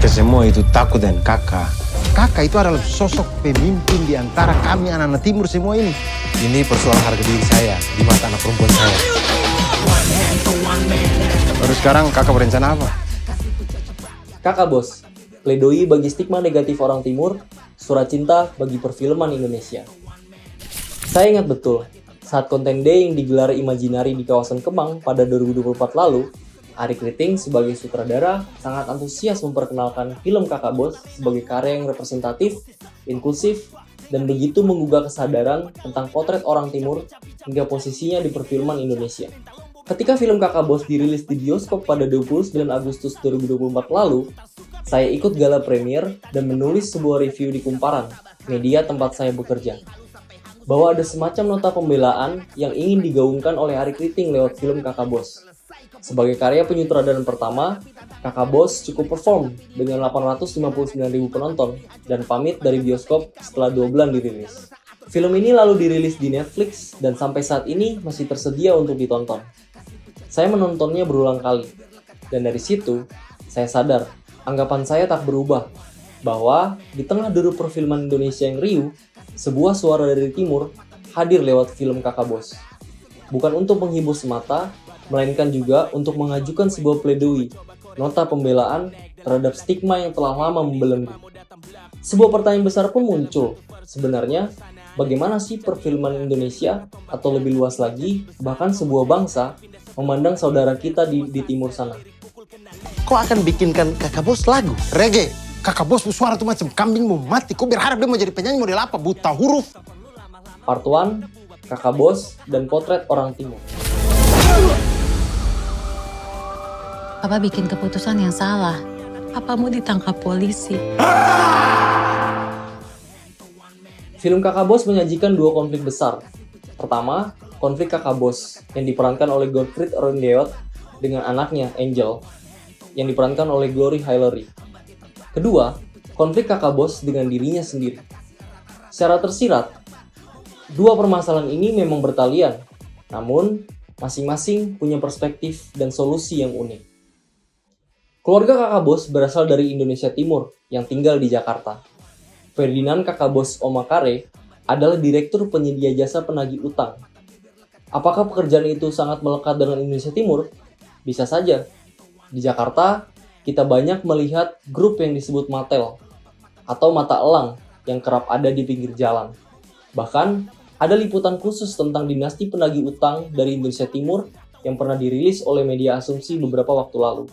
Mereka semua itu takut dan kakak. Kakak itu adalah sosok pemimpin di antara kami anak-anak timur semua ini. Ini persoalan harga diri saya di mata anak perempuan saya. Baru sekarang kakak berencana apa? Kakak Bos, pledoi bagi stigma negatif orang timur, surat cinta bagi perfilman Indonesia. Saya ingat betul, saat konten day yang digelar Imaginary di kawasan Kemang pada 2024 lalu, Arie Kriting sebagai sutradara sangat antusias memperkenalkan film Kakak Bos sebagai karya yang representatif, inklusif, dan begitu menggugah kesadaran tentang potret orang timur hingga posisinya di perfilman Indonesia. Ketika film Kakak Bos dirilis di bioskop pada 29 Agustus 2024 lalu, saya ikut gala premier dan menulis sebuah review di Kumparan, media tempat saya bekerja, bahwa ada semacam nota pembelaan yang ingin digaungkan oleh Arie Kriting lewat film Kakak Bos. Sebagai karya penyutradaran pertama, Kakak Bos cukup perform dengan 859.000 penonton dan pamit dari bioskop setelah 2 bulan dirilis. Film ini lalu dirilis di Netflix dan sampai saat ini masih tersedia untuk ditonton. Saya menontonnya berulang kali, dan dari situ saya sadar anggapan saya tak berubah, bahwa di tengah deru perfilman Indonesia yang riuh, sebuah suara dari timur hadir lewat film Kakak Bos. Bukan untuk menghibur semata, melainkan juga untuk mengajukan sebuah pledoi, nota pembelaan terhadap stigma yang telah lama membelenggu. Sebuah pertanyaan besar pun muncul, sebenarnya bagaimana sih perfilman Indonesia, atau lebih luas lagi, bahkan sebuah bangsa, memandang saudara kita di timur sana. Kau akan bikinkan Kakak Bos lagu? Reggae? Kakak Bos suara tuh macam kambing mau mati. Kau berharap dia mau jadi penyanyi model apa? Buta huruf? Part 1, Kakak Bos, dan potret orang timur. Papa bikin keputusan yang salah. Papa mau ditangkap polisi. Film Kakak Bos menyajikan 2 konflik besar. Pertama, konflik Kakak Bos yang diperankan oleh Gottfried Orendeot dengan anaknya Angel yang diperankan oleh Glory Hillery. Kedua, konflik Kakak Bos dengan dirinya sendiri. Secara tersirat, 2 permasalahan ini memang bertalian, namun masing-masing punya perspektif dan solusi yang unik. Keluarga Kakak Bos berasal dari Indonesia Timur yang tinggal di Jakarta. Ferdinand Kakak Bos Omakare adalah direktur penyedia jasa penagih utang. Apakah pekerjaan itu sangat melekat dengan Indonesia Timur? Bisa saja. Di Jakarta, kita banyak melihat grup yang disebut Matel atau mata elang yang kerap ada di pinggir jalan. Bahkan, ada liputan khusus tentang dinasti penagih utang dari Indonesia Timur yang pernah dirilis oleh media asumsi beberapa waktu lalu.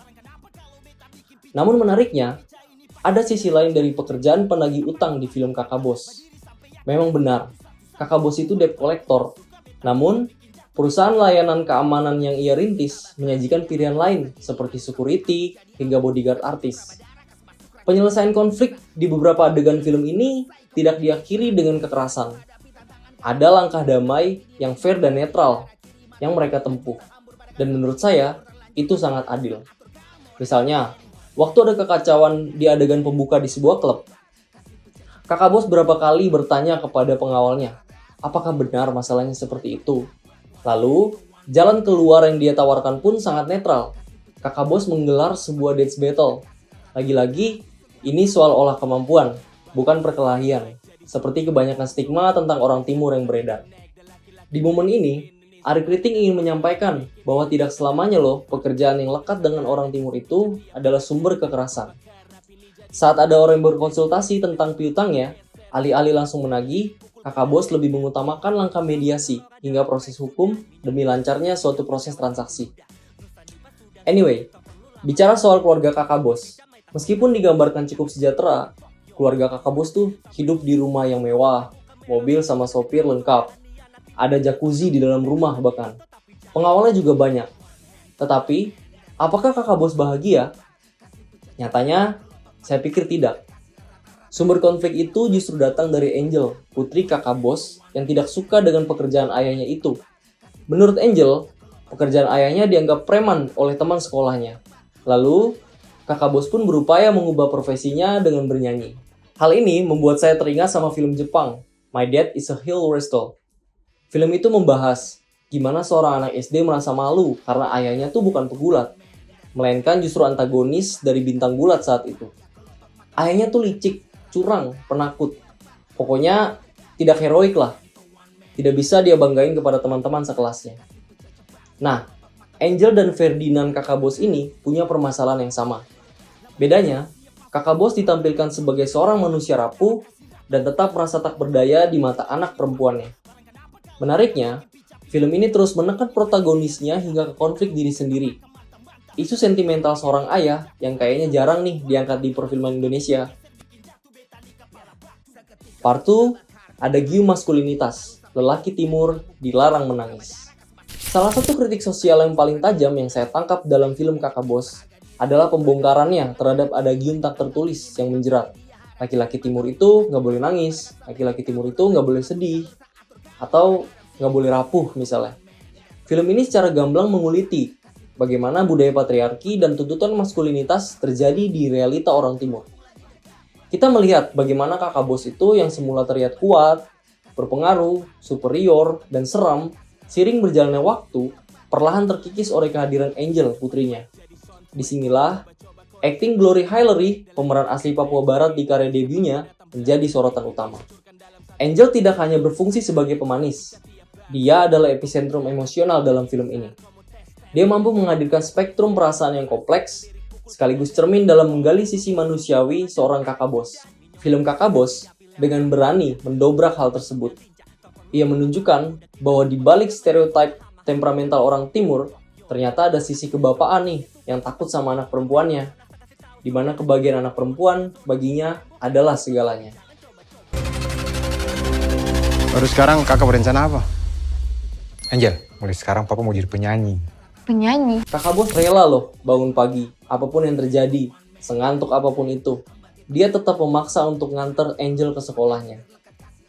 Namun menariknya, ada sisi lain dari pekerjaan penagih utang di film Kakak Bos. Memang benar, Kakak Bos itu debt collector. Namun, perusahaan layanan keamanan yang ia rintis menyajikan pilihan lain seperti security hingga bodyguard artis. Penyelesaian konflik di beberapa adegan film ini tidak diakhiri dengan kekerasan. Ada langkah damai yang fair dan netral yang mereka tempuh. Dan menurut saya, itu sangat adil. Misalnya, waktu ada kekacauan di adegan pembuka di sebuah klub, Kakak Bos berapa kali bertanya kepada pengawalnya, apakah benar masalahnya seperti itu? Lalu, jalan keluar yang dia tawarkan pun sangat netral. Kakak Bos menggelar sebuah dance battle. Lagi-lagi, ini soal olah kemampuan, bukan perkelahian, seperti kebanyakan stigma tentang orang timur yang beredar. Di momen ini, Arie Kriting ingin menyampaikan bahwa tidak selamanya loh pekerjaan yang lekat dengan orang timur itu adalah sumber kekerasan. Saat ada orang yang berkonsultasi tentang piutangnya, alih-alih langsung menagih, Kakak Bos lebih mengutamakan langkah mediasi hingga proses hukum demi lancarnya suatu proses transaksi. Anyway, bicara soal keluarga Kakak Bos, meskipun digambarkan cukup sejahtera, keluarga Kakak Bos tuh hidup di rumah yang mewah, mobil sama sopir lengkap. Ada jacuzzi di dalam rumah bahkan. Pengawalnya juga banyak. Tetapi, apakah Kakak Bos bahagia? Nyatanya, saya pikir tidak. Sumber konflik itu justru datang dari Angel, putri Kakak Bos yang tidak suka dengan pekerjaan ayahnya itu. Menurut Angel, pekerjaan ayahnya dianggap preman oleh teman sekolahnya. Lalu, Kakak Bos pun berupaya mengubah profesinya dengan bernyanyi. Hal ini membuat saya teringat sama film Jepang, My Dad is a Hill Wrestler. Film itu membahas gimana seorang anak SD merasa malu karena ayahnya tuh bukan pegulat, melainkan justru antagonis dari bintang gulat saat itu. Ayahnya tuh licik, curang, penakut. Pokoknya tidak heroik lah. Tidak bisa dia banggain kepada teman-teman sekelasnya. Nah, Angel dan Ferdinand kakak bos ini punya permasalahan yang sama. Bedanya, kakak bos ditampilkan sebagai seorang manusia rapuh dan tetap merasa tak berdaya di mata anak perempuannya. Menariknya, film ini terus menekan protagonisnya hingga ke konflik diri sendiri. Isu sentimental seorang ayah yang kayaknya jarang nih diangkat di perfilman Indonesia. Part 2, ada gium maskulinitas, lelaki timur dilarang menangis. Salah satu kritik sosial yang paling tajam yang saya tangkap dalam film Kakak Bos adalah pembongkarannya terhadap ada gium tak tertulis yang menjerat. Laki-laki timur itu nggak boleh nangis, laki-laki timur itu nggak boleh sedih, atau nggak boleh rapuh misalnya. Film ini secara gamblang menguliti bagaimana budaya patriarki dan tuntutan maskulinitas terjadi di realita orang timur. Kita melihat bagaimana kakak bos itu yang semula terlihat kuat, berpengaruh, superior, dan seram, seiring berjalannya waktu, perlahan terkikis oleh kehadiran Angel, putrinya. Disinilah, akting Glory Hillery, pemeran asli Papua Barat di karya debutnya, menjadi sorotan utama. Angel tidak hanya berfungsi sebagai pemanis, dia adalah epicentrum emosional dalam film ini. Dia mampu menghadirkan spektrum perasaan yang kompleks, sekaligus cermin dalam menggali sisi manusiawi seorang kakak bos. Film Kakak Bos dengan berani mendobrak hal tersebut. Ia menunjukkan bahwa di balik stereotip temperamental orang timur, ternyata ada sisi kebapaan nih yang takut sama anak perempuannya, di mana kebahagiaan anak perempuan baginya adalah segalanya. Baru sekarang kakak berencana apa? Angel, mulai sekarang papa mau jadi penyanyi. Penyanyi? Kakak bos rela loh bangun pagi, apapun yang terjadi, sengantuk apapun itu. Dia tetap memaksa untuk nganter Angel ke sekolahnya.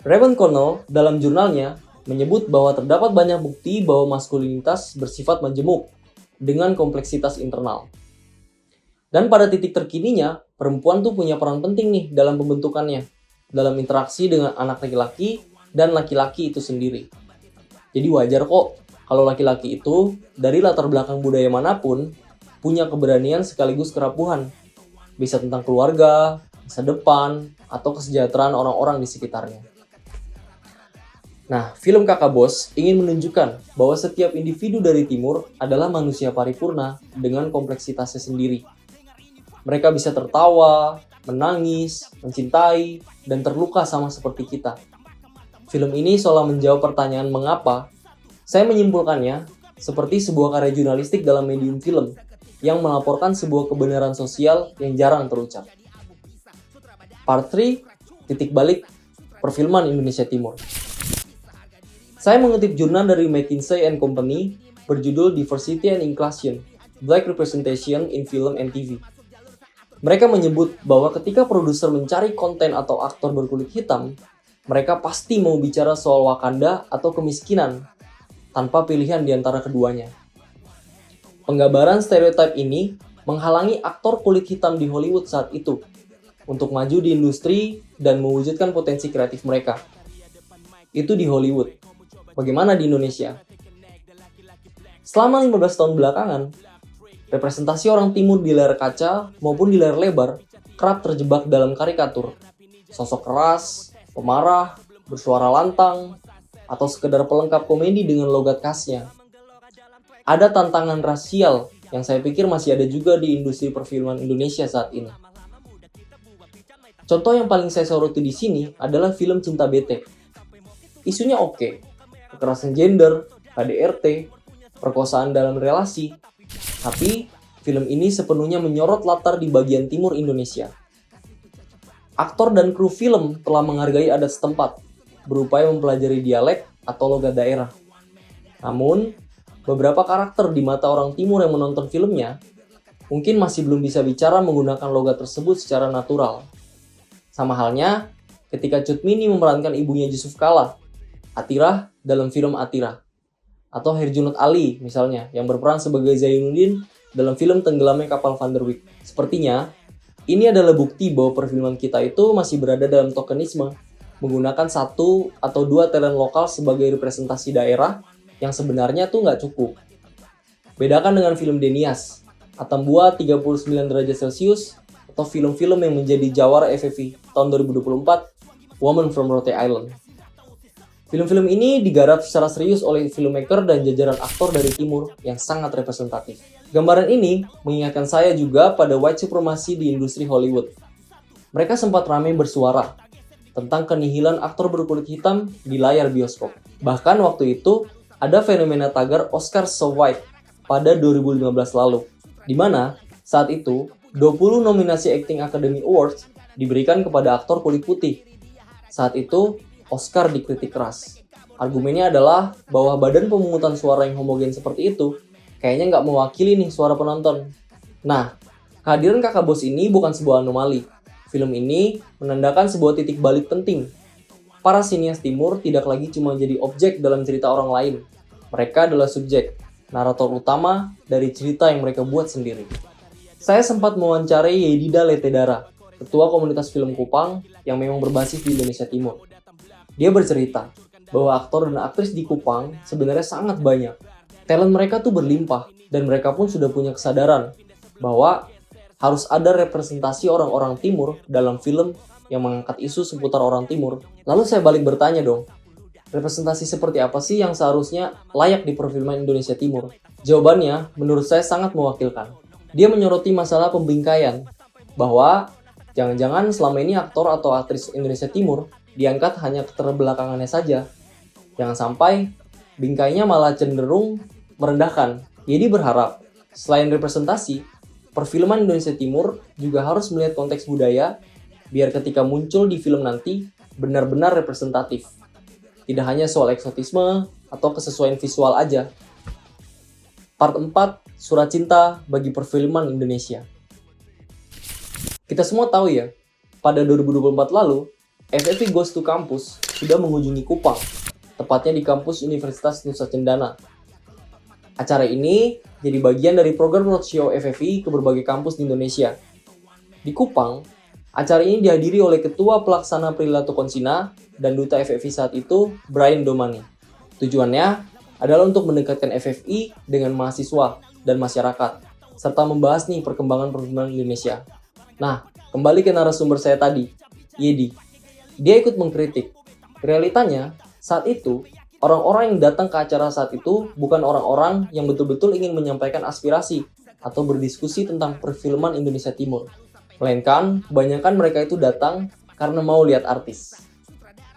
Raven Connell dalam jurnalnya menyebut bahwa terdapat banyak bukti bahwa maskulinitas bersifat majemuk dengan kompleksitas internal. Dan pada titik terkininya, perempuan tuh punya peran penting nih dalam pembentukannya, dalam interaksi dengan anak laki-laki dan laki-laki itu sendiri. Jadi wajar kok kalau laki-laki itu dari latar belakang budaya manapun punya keberanian sekaligus kerapuhan. Bisa tentang keluarga, masa depan, atau kesejahteraan orang-orang di sekitarnya. Nah, film Kakak Bos ingin menunjukkan bahwa setiap individu dari timur adalah manusia paripurna dengan kompleksitasnya sendiri. Mereka bisa tertawa, menangis, mencintai, dan terluka sama seperti kita. Film ini seolah menjawab pertanyaan mengapa. Saya menyimpulkannya seperti sebuah karya jurnalistik dalam medium film yang melaporkan sebuah kebenaran sosial yang jarang terucap. Part 3, titik balik perfilman Indonesia Timur. Saya mengutip jurnal dari McKinsey & Company berjudul Diversity and Inclusion, Black Representation in Film and TV. Mereka menyebut bahwa ketika produser mencari konten atau aktor berkulit hitam, mereka pasti mau bicara soal Wakanda atau kemiskinan, tanpa pilihan di antara keduanya. Penggambaran stereotip ini menghalangi aktor kulit hitam di Hollywood saat itu untuk maju di industri dan mewujudkan potensi kreatif mereka. Itu di Hollywood. Bagaimana di Indonesia? Selama 15 tahun belakangan, representasi orang timur di layar kaca maupun di layar lebar kerap terjebak dalam karikatur. Sosok keras, pemarah, bersuara lantang, atau sekedar pelengkap komedi dengan logat khasnya. Ada tantangan rasial yang saya pikir masih ada juga di industri perfilman Indonesia saat ini. Contoh yang paling saya soroti di sini adalah film Cinta Bete. Isunya oke, kekerasan gender, KDRT, perkosaan dalam relasi, tapi film ini sepenuhnya menyorot latar di bagian timur Indonesia. Aktor dan kru film telah menghargai adat setempat, berupaya mempelajari dialek atau logat daerah. Namun, beberapa karakter di mata orang timur yang menonton filmnya mungkin masih belum bisa bicara menggunakan logat tersebut secara natural. Sama halnya ketika Cut Mini memerankan ibunya Yusuf Kala, Atirah dalam film Atirah. Atau Herjunot Ali misalnya, yang berperan sebagai Zainuddin dalam film Tenggelamnya Kapal Van der Wijk. Sepertinya, ini adalah bukti bahwa perfilman kita itu masih berada dalam tokenisme, menggunakan 1 atau 2 talent lokal sebagai representasi daerah yang sebenarnya tuh nggak cukup. Bedakan dengan film Denias, Atambua 39 derajat Celcius, atau film-film yang menjadi jawara FFI tahun 2024, Woman from Rhode Island. Film-film ini digarap secara serius oleh filmmaker dan jajaran aktor dari timur yang sangat representatif. Gambaran ini mengingatkan saya juga pada white supremacy di industri Hollywood. Mereka sempat ramai bersuara tentang kenihilan aktor berkulit hitam di layar bioskop. Bahkan waktu itu ada fenomena tagar Oscar So White pada 2015 lalu, di mana saat itu 20 nominasi Acting Academy Awards diberikan kepada aktor kulit putih. Saat itu Oscar dikritik keras. Argumennya adalah bahwa badan pemungutan suara yang homogen seperti itu kayaknya nggak mewakili nih suara penonton. Nah, kehadiran Kakak Bos ini bukan sebuah anomali. Film ini menandakan sebuah titik balik penting. Para sinias timur tidak lagi cuma jadi objek dalam cerita orang lain. Mereka adalah subjek, narator utama dari cerita yang mereka buat sendiri. Saya sempat mewawancarai Yedida Letedara, ketua komunitas film Kupang yang memang berbasis di Indonesia Timur. Dia bercerita bahwa aktor dan aktris di Kupang sebenarnya sangat banyak. Talent mereka tuh berlimpah, dan mereka pun sudah punya kesadaran bahwa harus ada representasi orang-orang timur dalam film yang mengangkat isu seputar orang timur. Lalu saya balik bertanya dong, representasi seperti apa sih yang seharusnya layak di perfilman Indonesia Timur? Jawabannya menurut saya sangat mewakilkan. Dia menyoroti masalah pembingkaian, bahwa jangan-jangan selama ini aktor atau aktris Indonesia Timur diangkat hanya keterbelakangannya saja. Jangan sampai bingkainya malah cenderung merendahkan. Jadi berharap, selain representasi, perfilman Indonesia Timur juga harus melihat konteks budaya, biar ketika muncul di film nanti benar-benar representatif. Tidak hanya soal eksotisme atau kesesuaian visual aja. Part 4, Surat Cinta bagi Perfilman Indonesia. Kita semua tahu ya, pada 2024 lalu, FFI Goes to Campus sudah mengunjungi Kupang, tepatnya di kampus Universitas Nusa Cendana. Acara ini jadi bagian dari program roadshow FFI ke berbagai kampus di Indonesia. Di Kupang, acara ini dihadiri oleh Ketua Pelaksana Prilly Konsina dan Duta FFI saat itu, Brian Domani. Tujuannya adalah untuk mendekatkan FFI dengan mahasiswa dan masyarakat, serta membahas nih perkembangan perfilman Indonesia. Nah, kembali ke narasumber saya tadi, Yedi. Dia ikut mengkritik. Realitanya, saat itu, orang-orang yang datang ke acara saat itu bukan orang-orang yang betul-betul ingin menyampaikan aspirasi atau berdiskusi tentang perfilman Indonesia Timur. Melainkan, kebanyakan mereka itu datang karena mau lihat artis.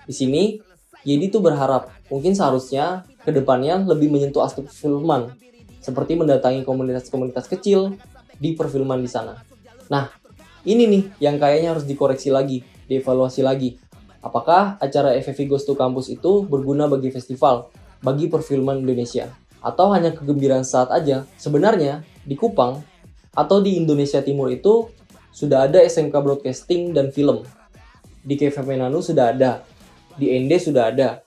Di sini, Yedi tuh berharap mungkin seharusnya ke depannya lebih menyentuh aspek perfilman, seperti mendatangi komunitas-komunitas kecil di perfilman di sana. Nah, ini nih yang kayaknya harus dikoreksi lagi, dievaluasi lagi. Apakah acara FFI Goes to Campus itu berguna bagi festival, bagi perfilman Indonesia? Atau hanya kegembiraan saat aja? Sebenarnya, di Kupang atau di Indonesia Timur itu sudah ada SMK Broadcasting dan Film. Di KFMNANU sudah ada, di ND sudah ada,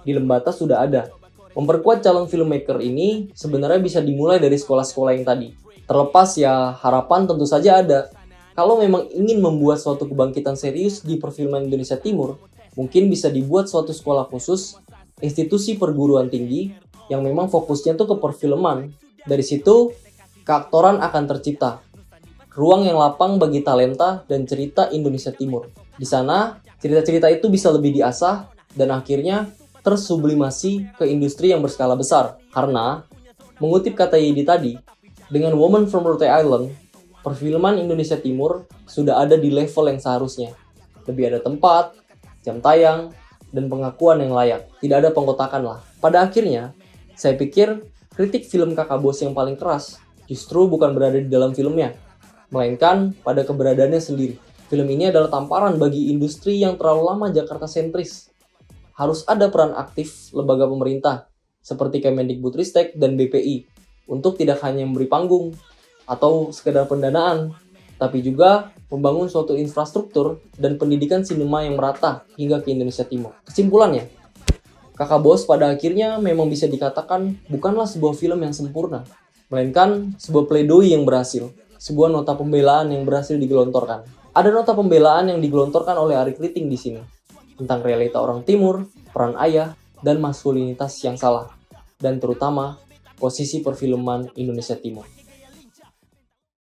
di Lembata sudah ada. Memperkuat calon filmmaker ini sebenarnya bisa dimulai dari sekolah-sekolah yang tadi. Terlepas ya, harapan tentu saja ada. Kalau memang ingin membuat suatu kebangkitan serius di perfilman Indonesia Timur, mungkin bisa dibuat suatu sekolah khusus, institusi perguruan tinggi, yang memang fokusnya tuh ke perfilman. Dari situ, keaktoran akan tercipta. Ruang yang lapang bagi talenta dan cerita Indonesia Timur. Di sana, cerita-cerita itu bisa lebih diasah dan akhirnya tersublimasi ke industri yang berskala besar. Karena, mengutip kata Yedi tadi, dengan Woman from Rhode Island, perfilman Indonesia Timur sudah ada di level yang seharusnya. Lebih ada tempat, jam tayang, dan pengakuan yang layak. Tidak ada pengkotakan lah. Pada akhirnya, saya pikir kritik film Kakak Bos yang paling keras justru bukan berada di dalam filmnya, melainkan pada keberadaannya sendiri. Film ini adalah tamparan bagi industri yang terlalu lama Jakarta sentris. Harus ada peran aktif lembaga pemerintah, seperti Kemendikbudristek dan BPI, untuk tidak hanya memberi panggung, atau sekedar pendanaan, tapi juga membangun suatu infrastruktur dan pendidikan sinema yang merata hingga ke Indonesia Timur. Kesimpulannya, Kakak Bos pada akhirnya memang bisa dikatakan bukanlah sebuah film yang sempurna, melainkan sebuah pledoi yang berhasil, sebuah nota pembelaan yang berhasil digelontorkan. Ada nota pembelaan yang digelontorkan oleh Ari Kriting di sini, tentang realita orang Timur, peran ayah, dan maskulinitas yang salah, dan terutama posisi perfilman Indonesia Timur.